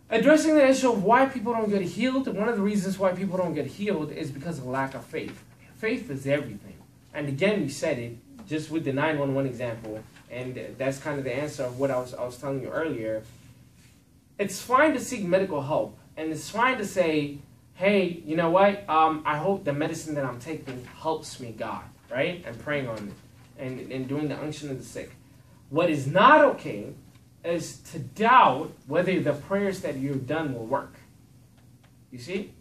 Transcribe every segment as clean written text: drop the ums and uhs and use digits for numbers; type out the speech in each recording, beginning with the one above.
Addressing the issue of why people don't get healed, one of the reasons why people don't get healed is because of lack of faith. Faith is everything. And again, we said it just with the 911 example, and that's kind of the answer of what I was telling you earlier. It's fine to seek medical help, and it's fine to say, hey, you know what, I hope the medicine that I'm taking helps me, God, right? And praying on it, and doing the unction of the sick. What is not okay is to doubt whether the prayers that you've done will work. You see?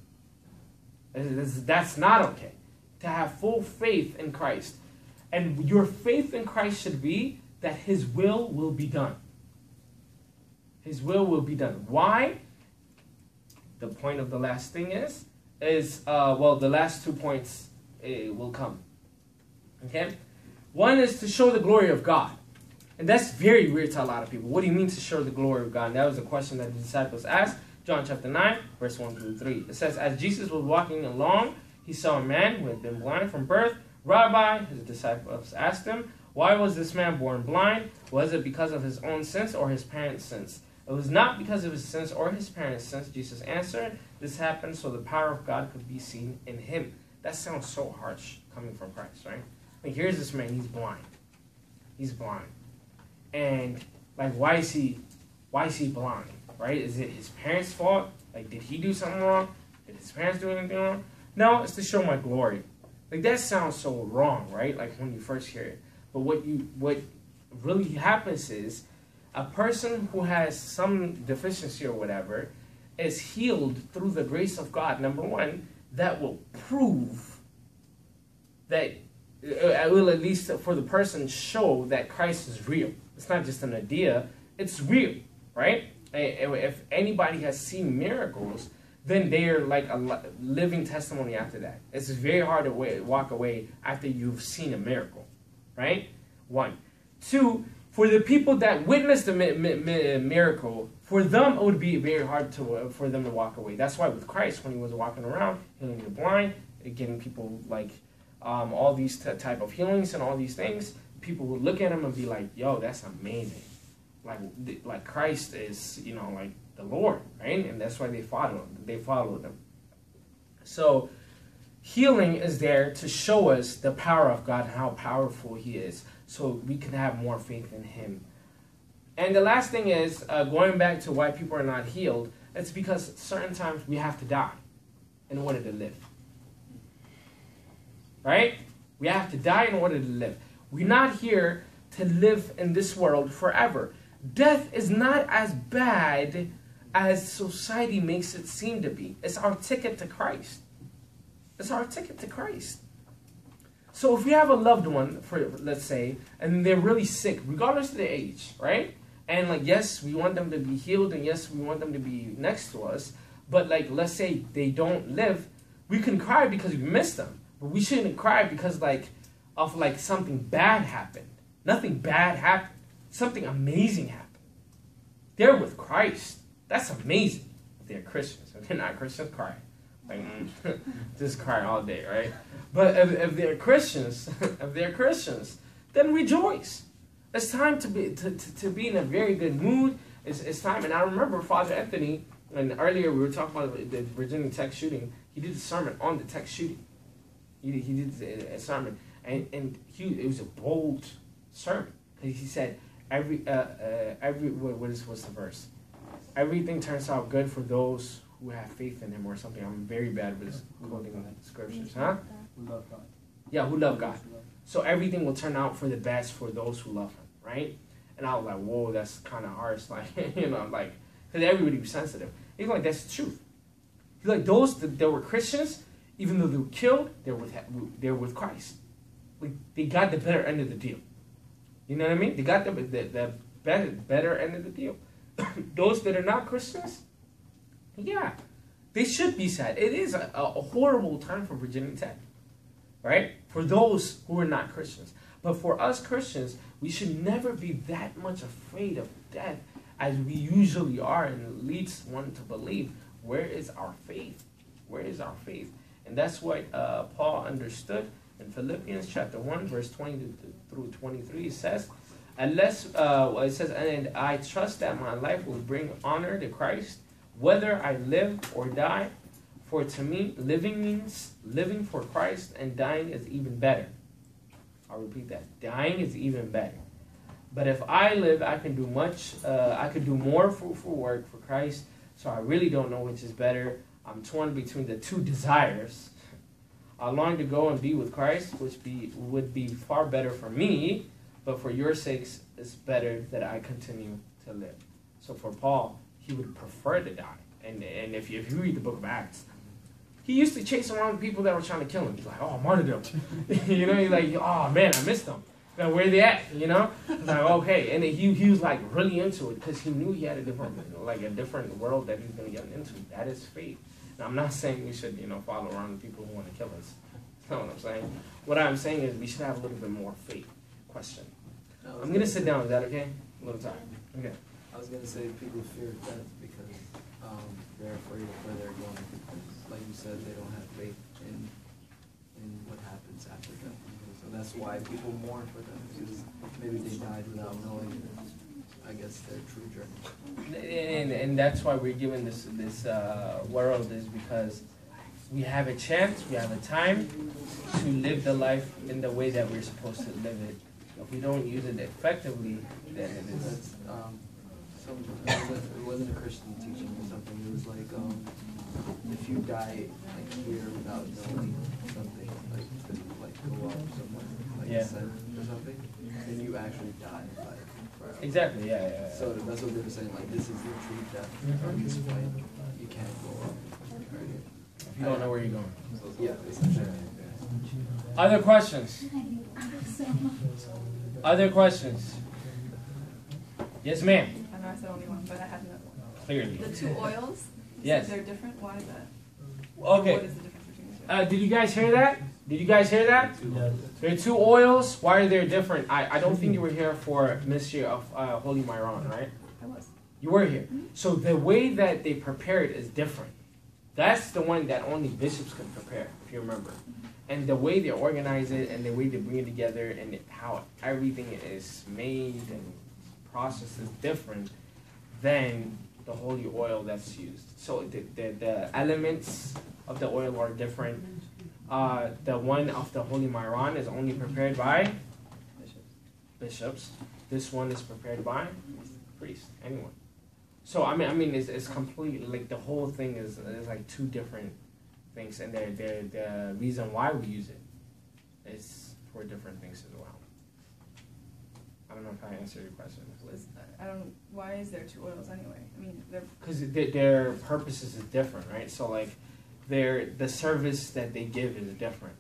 That's not okay. To have full faith in Christ. And your faith in Christ should be that His will be done. His will be done. Why? The point of the last thing is the last 2 points will come. Okay? One is to show the glory of God. And that's very weird to a lot of people. What do you mean to show the glory of God? And that was a question that the disciples asked. John chapter 9, verse 1 through 3. It says, as Jesus was walking along, he saw a man who had been blind from birth. Rabbi, his disciples asked him, why was this man born blind? Was it because of his own sins or his parents' sins? It was not because of his sins or his parents' sins, Jesus answered. This happened so the power of God could be seen in him. That sounds so harsh coming from Christ, right? Like, here's this man, he's blind. He's blind. And, like, why is he blind, right? Is it his parents' fault? Like, did he do something wrong? Did his parents do anything wrong? No, it's to show my glory. Like, that sounds so wrong, right? Like, when you first hear it. But what really happens is a person who has some deficiency or whatever is healed through the grace of God. Number one, that will prove that, it will at least for the person show that Christ is real. It's not just an idea, it's real, right? If anybody has seen miracles, then they're like a living testimony after that. It's very hard to walk away after you've seen a miracle, right? 1. 2, for the people that witnessed the miracle, for them it would be very hard for them to walk away. That's why with Christ, when he was walking around, healing the blind, getting people like all these type of healings and all these things, people would look at him and be like, yo, that's amazing. Like Christ is, like the Lord, right? And that's why they followed him. So healing is there to show us the power of God and how powerful he is, so we can have more faith in him. And the last thing is, going back to why people are not healed, it's because certain times we have to die in order to live. Right? We have to die in order to live. We're not here to live in this world forever. Death is not as bad as society makes it seem to be. It's our ticket to Christ. It's our ticket to Christ. So if we have a loved one, let's say, and they're really sick, regardless of their age, right? And like, yes, we want them to be healed, and yes, we want them to be next to us. But like, let's say they don't live, we can cry because we miss them. But we shouldn't cry because of something bad happened. Nothing bad happened. Something amazing happened. They're with Christ. That's amazing. If they're Christians. If they're not Christians, cry. Just cry all day, right? But if they're Christians, then rejoice. It's time to be in a very good mood. It's time. And I remember Father Anthony, and earlier we were talking about the Virginia Tech shooting. He did a sermon on the Tech shooting. He did a sermon, and it was a bold sermon. He said, what's the verse? Everything turns out good for those who have faith in him, or something. I'm very bad with quoting the scriptures, huh? Who love God. Yeah, who love God. So everything will turn out for the best for those who love him, right? And I was like, whoa, that's kind of harsh, because everybody was sensitive. He's like, that's the truth. He's like, those that were Christians, even though they were killed, they're with Christ. Like, they got the better end of the deal. You know what I mean? They got the better end of the deal. Those that are not Christians, yeah, they should be sad. It is a horrible time for Virginia Tech, right? For those who are not Christians. But for us Christians, we should never be that much afraid of death as we usually are, and it leads one to believe, where is our faith? Where is our faith? And that's what Paul understood in Philippians chapter 1, verse 20 through 23. It says, and I trust that my life will bring honor to Christ whether I live or die. For to me, living means living for Christ, and dying is even better. I'll repeat that. Dying is even better. But if I live, I can do much. I could do more fruitful work for Christ. So I really don't know which is better. I'm torn between the two desires. I long to go and be with Christ, which would be far better for me. But for your sakes, it's better that I continue to live. So for Paul, he would prefer to die. And if you read the book of Acts, he used to chase around people that were trying to kill him. He's like, oh, martyrdom. You know, he's like, oh, man, I missed them. Now, where they at? You know? He's like, okay. And he was like really into it because he knew he had a different world that he was going to get into. That is faith. Now, I'm not saying we should, follow around the people who want to kill us. That's not what I'm saying. What I'm saying is we should have a little bit more faith. Question. I'm going to sit down. Is that okay? A little time. Okay. I was going to say people fear death because they're afraid of where they're going. Like you said, they don't have faith in what happens after death. So that's why people mourn for them, because maybe they died without knowing, I guess, their true journey. And that's why we're given this world, is because we have a chance, we have a time to live the life in the way that we're supposed to live it. If we don't use it effectively, then it is. It wasn't a Christian teaching or something. It was like, if you die here without knowing something, like go up somewhere, like ascend or something, then you actually die forever. Exactly. Yeah. So that's what they were saying. Like, this is your true death. This way, you can't go up. Right? If you don't know where you're going. Yeah, essentially. Other questions? Other questions? Yes, ma'am. I know I said only one, but I have another one. Clearly. The two oils, yes. They're different. Why is that? Okay. What is the difference between the two? Did you guys hear that? Did you guys hear that? Yes. There are two oils. Why are they different? I don't think you were here for Mystery of Holy Myron, right? I was. You were here. So the way that they prepare it is different. That's the one that only bishops can prepare, if you remember. And the way they organize it and the way they bring it together and how everything is made and processed is different than the holy oil that's used. So the elements of the oil are different. The one of the Holy Myron is only prepared by bishops. This one is prepared by priests, anyone. So I mean, it's completely like the whole thing is like two different things, and the reason why we use it is for different things as well. I don't know if I answered your question. Why is there two oils anyway? I mean, they're because their purposes is different, right? So like, the service that they give is different.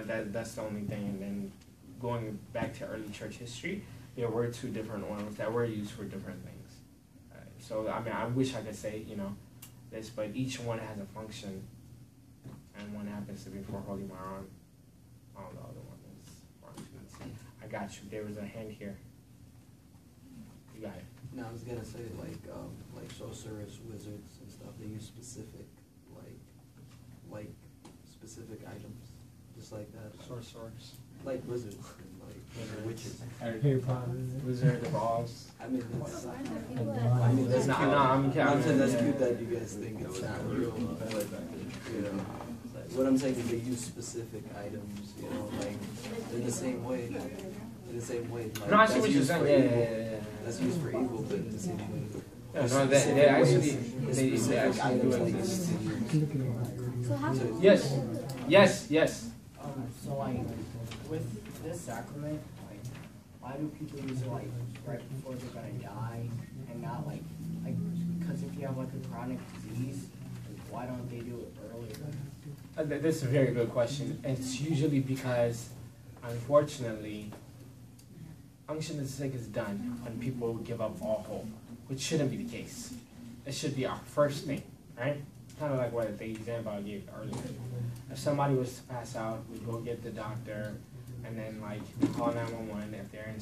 That's the only thing. And then going back to early church history, there were two different oils that were used for different things. So I mean, I wish I could say this, but each one has a function, and one happens to be for Holy Myron. Oh, the other one is for Antimacy. I got you. There was a hand here. You got it. No, I was gonna say like sorcerers, wizards, and stuff. They use specific specific items, just like that. Sorcerers. Like wizards, and like witches. Harry Potter. Wizard of Oz. I mean, that's No, cute. I'm saying that's yeah. cute that you guys think it's not real, but you know, what I'm saying is they use specific items. You know, like in the same way. Like, No, I see that's what you're used saying. for Yeah, evil. yeah, yeah. That's used for evil, but in the same way. Yeah, no, they actually do items exist. So how Yes. So like with this sacrament, like why do people use it like right before they're gonna die and not like because if you have like a chronic disease, like, why don't they do it earlier? This is a very good question. It's usually because, unfortunately, unction is sick is done when people give up all hope, which shouldn't be the case. It should be our first thing, right? Kind of like what the example I gave earlier. If somebody was to pass out, we go get the doctor, and then like we call 911. If they're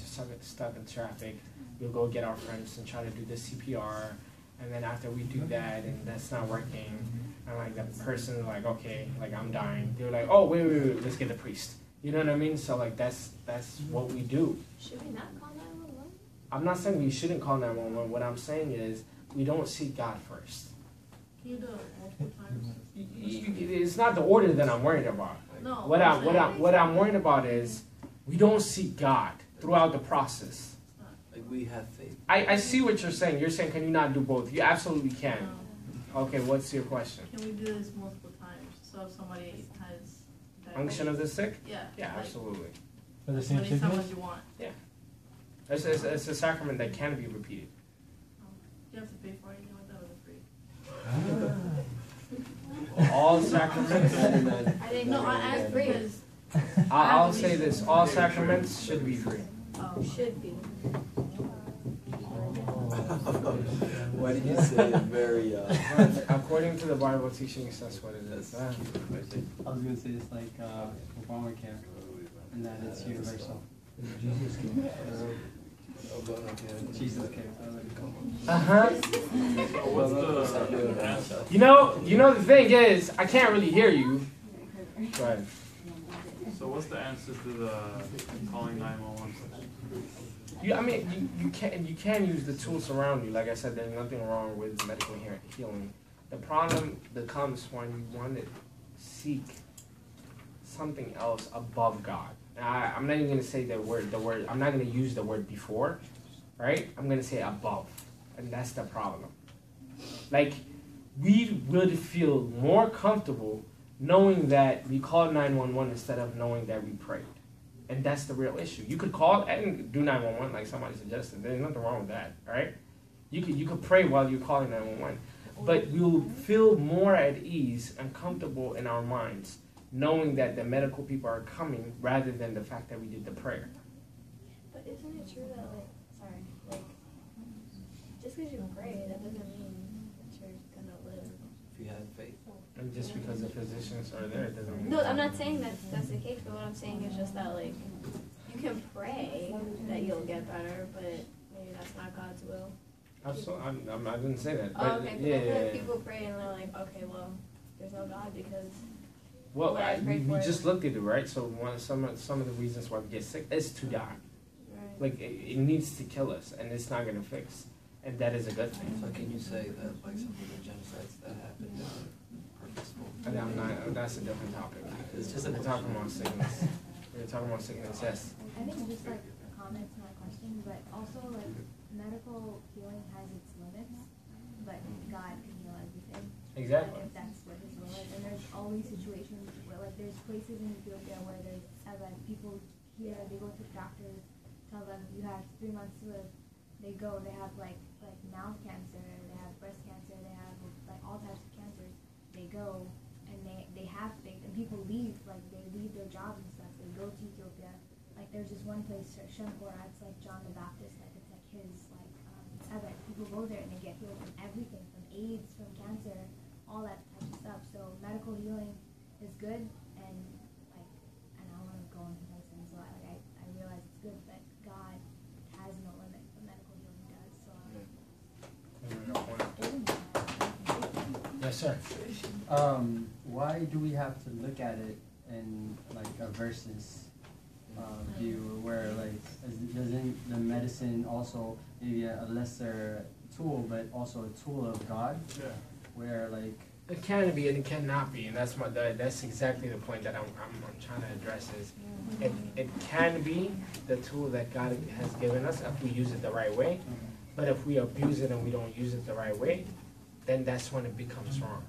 stuck in traffic, we'll go get our friends and try to do the CPR. And then after we do that, and that's not working, and like the person is like, okay, like I'm dying. They're like, oh wait, let's get the priest. You know what I mean? So like that's what we do. should we not call 911? I'm not saying we shouldn't call 911. What I'm saying is we don't seek God first. Can you do it multiple times? It's not the order that I'm worried about. No. What I'm worried about is we don't seek God throughout the process. Like we have faith. I see what you're saying. You're saying, can you not do both? You absolutely can. No. Okay, what's your question? Can we do this multiple times? So if somebody has Unction of the sick? yeah, Yeah, like, absolutely. For the as same many times sickness? as you want. It's a sacrament that can be repeated. You have to pay for anything like that, or is it free? All sacraments. I didn't No, know I that. asked because I'll say this: all sacraments should be free. Should be. Why did you say it very, According to the Bible teachings, that's what it is. that's cute. I was gonna say it's like Obamacare, and that it's universal. Jesus came. Jesus care. Uh-huh. What's the answer? You know the thing is, I can't really hear you. Go ahead. So what's the answer to the calling 911? You can use the tools around you. Like I said, there's nothing wrong with medical healing. The problem that comes when you want to seek something else above God. Now, I'm not even gonna say the word. I'm not gonna use the word before, right? I'm gonna say above, and that's the problem. Like, we would feel more comfortable knowing that we called 911 instead of knowing that we prayed. And that's the real issue. You could call and do 911 like somebody suggested. There's nothing wrong with that, right? You could pray while you're calling 911. But we'll feel more at ease and comfortable in our minds knowing that the medical people are coming rather than the fact that we did the prayer. But isn't it true that, just because you pray, that doesn't mean that you're gonna live? If you have faith. And just because the physicians are there, it doesn't mean... No, I'm not saying that that's the case, but what I'm saying is just that, you can pray that you'll get better, but maybe that's not God's will. Absolutely, I didn't say that. But Oh, okay, because I feel yeah. like people pray and they're like, okay, well, there's no God because... Well, When I pray we for it. just looked at it, right? So some of the reasons why we get sick is to die. Right. Like, it needs to kill us, and it's not going to fix. And that is a good thing. So can you say that like some of the genocides that happened are purposeful? And I'm not, that's a different topic. It's just a We're talking about sickness. We're talking about sickness, yes. I think just a comment to my question, but also medical healing has its limits, but God can heal everything. Exactly. If that's what His will is, and there's always situations where there's places in Ethiopia where there's people here, they go to doctors, tell them you have 3 months to live. They go, they have like mouth cancer, they have breast cancer, they have all types of cancers. They go and and people leave, they leave their jobs and stuff. They go to Ethiopia. There's this one place, Shempora, it's like John the Baptist, it's like his event. People go there and they get healed from everything, from AIDS, from cancer, all that type of stuff. So medical healing is good, and I want to go into medicine, so I realize it's good, but God has no limit, but medical healing does. So Yes, sir. Why do we have to look at it in a versus view where doesn't the medicine also maybe a lesser tool but also a tool of God? Yeah. Where It can be and it cannot be, and that's exactly the point that I'm trying to address is it can be the tool that God has given us if we use it the right way, but if we abuse it and we don't use it the right way, then that's when it becomes wrong.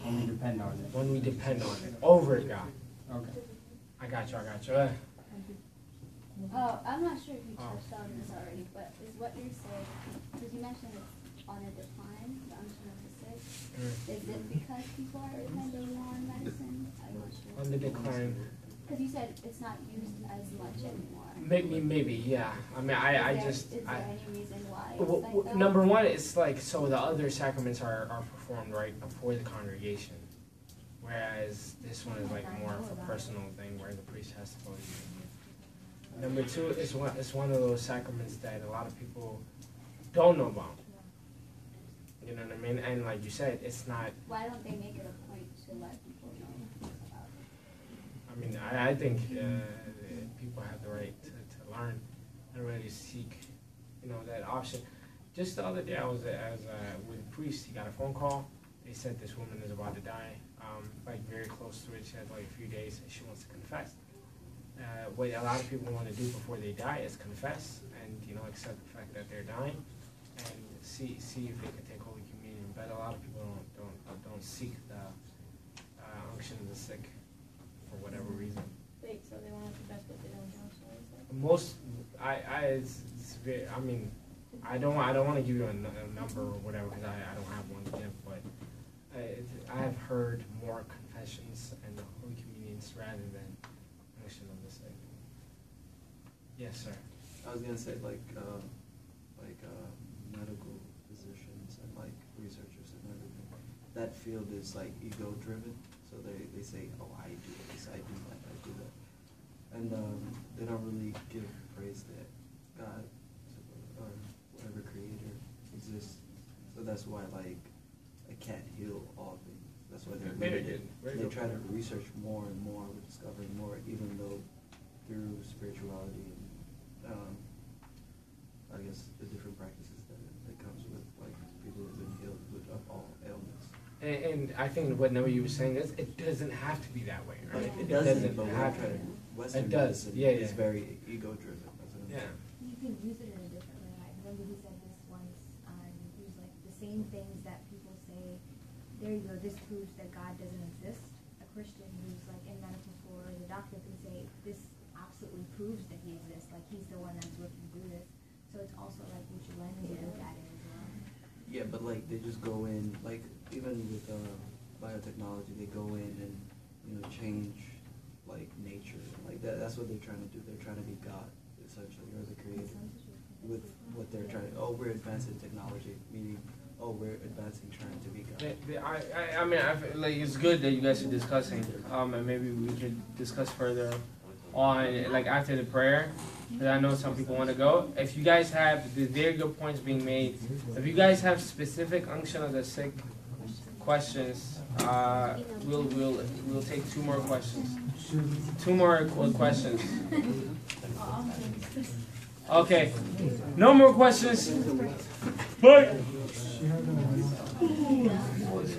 when we depend on it. When we depend on it over God. Okay. I got you. I'm not sure if you touched on this already, but is what you're saying, because you mentioned it's on a decline, the unction of the sick. Is it because people are depending on medicine? I'm not sure. On the decline. Because you said it's not used as much anymore. Maybe, yeah. I mean, Is there any reason why? Well, It's number one, it's so the other sacraments are performed right before the congregation, whereas this one is more of a personal thing where the priest has to go. Number two, it's one of those sacraments that a lot of people don't know about. You know what I mean? And like you said, it's not. Why don't they make it a point to let people know about it? I mean, I think people have the right to learn and really seek, that option. Just the other day, I was with a priest. He got a phone call, they said this woman is about to die, like very close to it. She has like a few days, and she wants to confess. What a lot of people want to do before they die is confess and accept the fact that they're dying, and see if they can take Holy Communion. But a lot of people don't seek the unction of the sick for whatever reason. Wait, so they want to confess but they don't know? Most, it's very, I mean, I don't want to give you a number or whatever because I don't have one to give, but I have heard more confessions and Holy Communions rather than unction of the sick. Yes, sir. I was gonna say medical physicians and like researchers and everything. That field is like ego driven, so they say, oh, I do this, I do that, I do that, and they don't really give praise that God or whatever creator exists. So that's why like I can't heal all things. That's why they're limited. They try to research more and more, we're discovering more, even though through spirituality and I guess the different practices that comes with like people who've been healed of all ailments. And I think what Noah you were saying is it doesn't have to be that way, right? It doesn't, but have to. Western It does. medicine Yeah, is yeah. very ego driven. Yeah. You can use it in a different way. I remember he said this once. He was like, the same things that people say, there you go, this proves that God doesn't exist. A Christian who's like in medical school or the doctor can say, this absolutely proves that he exists. Like he's the one that's working through this. So it's also like which lens you look at it as well. Yeah, but like they just go in, like even with biotechnology, they go in and change like nature. Like that's what they're trying to do. They're trying to be God, essentially, or the creator. With what they're trying to, we're advancing technology, meaning, we're advancing trying to be God. I mean, I feel like it's good that you guys are discussing, and maybe we could discuss further on, like after the prayer, because I know some people want to go. If you guys have the very good points being made, if you guys have specific unction of the sick questions, we'll take 2 more questions. 2 more questions. Okay, no more questions. But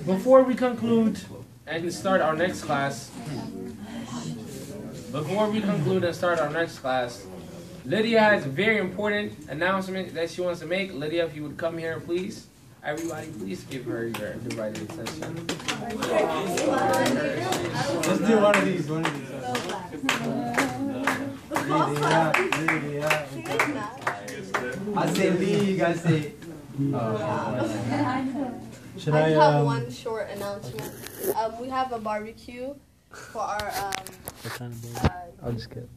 before we conclude and start our next class, Lydia has a very important announcement that she wants to make. Lydia, if you would come here, please. Everybody, please give her your divided attention. Let's do one of these. Lydia. I say Lee, you guys say. Should I have one short announcement? We have a barbecue for our What kind of barbecue? I'll just get.